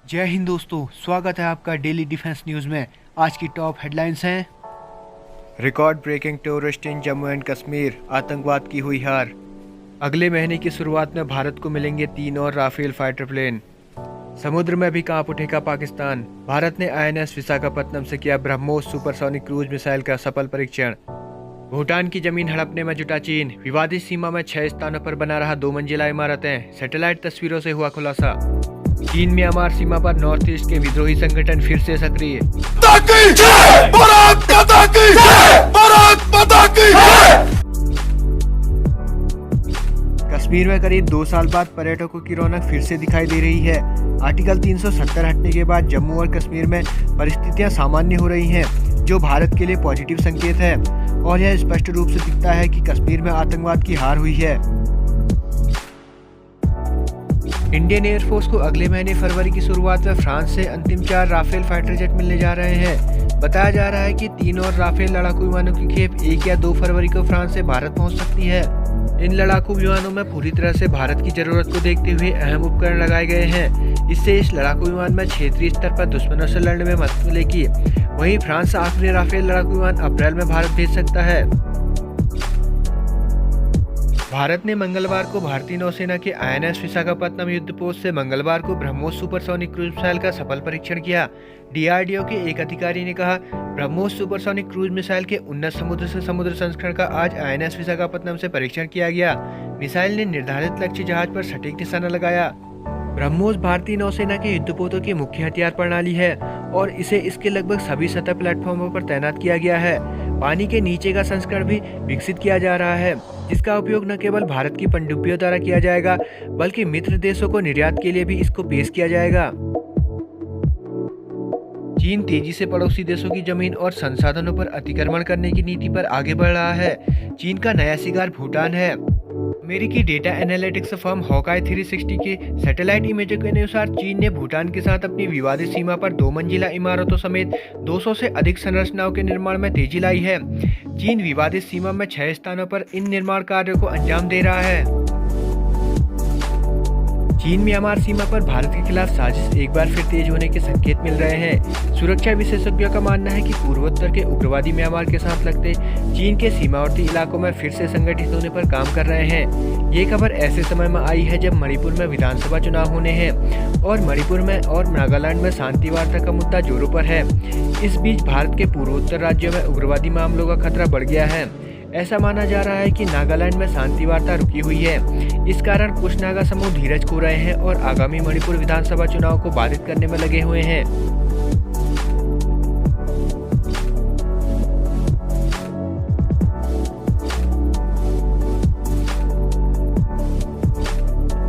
जय हिंद दोस्तों, स्वागत है आपका डेली डिफेंस न्यूज़ में। आज की टॉप हेडलाइंस हैं। Record breaking terrorist in Jammu and Kashmir, आतंकवाद की हुई हार। अगले महीने की शुरुआत में भारत को मिलेंगे 3 और राफेल फाइटर प्लेन। समुद्र में भी कांप उठेगा पाकिस्तान। भारत ने INS विशाखापत्तनम से किया ब्रह्मोस सुपरसोनिक क्रूज मिसाइल का सफल परीक्षण। भूटान की जमीन हड़पने में जुटा चीन। विवादित सीमा में 6 स्थानों पर बना रहा 2 मंजिला इमारतें। सैटेलाइट तस्वीरों से हुआ खुलासा। चीन म्यांमार सीमा पर नॉर्थ ईस्ट के विद्रोही संगठन फिर से सक्रिय। कश्मीर में करीब 2 साल बाद पर्यटकों की रौनक फिर से दिखाई दे रही है। आर्टिकल 370 हटने के बाद जम्मू और कश्मीर में परिस्थितियां सामान्य हो रही हैं, जो भारत के लिए पॉजिटिव संकेत है और यह स्पष्ट रूप से दिखता है कि कश्मीर में आतंकवाद की हार हुई है। इंडियन एयरफोर्स को अगले महीने फरवरी की शुरुआत में फ्रांस से अंतिम 4 राफेल फाइटर जेट मिलने जा रहे हैं। बताया जा रहा है कि 3 और राफेल लड़ाकू विमानों की खेप 1 या 2 फरवरी को फ्रांस से भारत पहुंच सकती है। इन लड़ाकू विमानों में पूरी तरह से भारत की जरूरत को देखते हुए अहम उपकरण लगाए गए हैं। इससे इस लड़ाकू विमान में क्षेत्रीय स्तर पर दुश्मनों से लड़ने में मदद मिलेगी। वहीं फ्रांस आखिरी राफेल लड़ाकू विमान अप्रैल में भारत भेज सकता है। भारत ने मंगलवार को भारतीय नौसेना के INS विशाखापत्तनम युद्धपोत से मंगलवार को ब्रह्मोस सुपरसोनिक क्रूज मिसाइल का सफल परीक्षण किया। DRDO के एक अधिकारी ने कहा, ब्रह्मोस सुपरसोनिक क्रूज मिसाइल के उन्नत समुद्र से समुद्र संस्करण का आज INS विशाखापत्तनम से परीक्षण किया गया। मिसाइल ने निर्धारित लक्ष्य जहाज पर सटीक निशाना लगाया। ब्रह्मोस भारतीय नौसेना के युद्धपोतों की मुख्य हथियार प्रणाली है और इसे इसके लगभग सभी सतह प्लेटफॉर्मों पर तैनात किया गया है। पानी के नीचे का संस्करण भी विकसित किया जा रहा है, जिसका उपयोग न केवल भारत की पनडुब्बियों द्वारा किया जाएगा, बल्कि मित्र देशों को निर्यात के लिए भी इसको पेश किया जाएगा। चीन तेजी से पड़ोसी देशों की जमीन और संसाधनों पर अतिक्रमण करने की नीति पर आगे बढ़ रहा है। चीन का नया शिकार भूटान है। अमेरिकी डेटा एनालिटिक्स फर्म हॉकाई 360 के सैटेलाइट इमेजों के अनुसार चीन ने भूटान के साथ अपनी विवादित सीमा पर 2 मंजिला इमारतों समेत 200 से अधिक संरचनाओं के निर्माण में तेजी लाई है। चीन विवादित सीमा में 6 स्थानों पर इन निर्माण कार्यों को अंजाम दे रहा है। चीन म्यांमार सीमा पर भारत के खिलाफ साजिश एक बार फिर तेज होने के संकेत मिल रहे हैं। सुरक्षा विशेषज्ञों का मानना है कि पूर्वोत्तर के उग्रवादी म्यांमार के साथ लगते चीन के सीमावर्ती इलाकों में फिर से संगठित होने पर काम कर रहे हैं। ये खबर ऐसे समय में आई है जब मणिपुर में विधानसभा चुनाव होने हैं और मणिपुर में और नागालैंड में शांति वार्ता का मुद्दा जोरों पर है। इस बीच भारत के पूर्वोत्तर राज्यों में उग्रवादी मामलों का खतरा बढ़ गया है। ऐसा माना जा रहा है कि नागालैंड में शांति वार्ता रुकी हुई है। इस कारण कुछ नागा समूह धीरज खो रहे हैं और आगामी मणिपुर विधानसभा चुनाव को बाधित करने में लगे हुए हैं।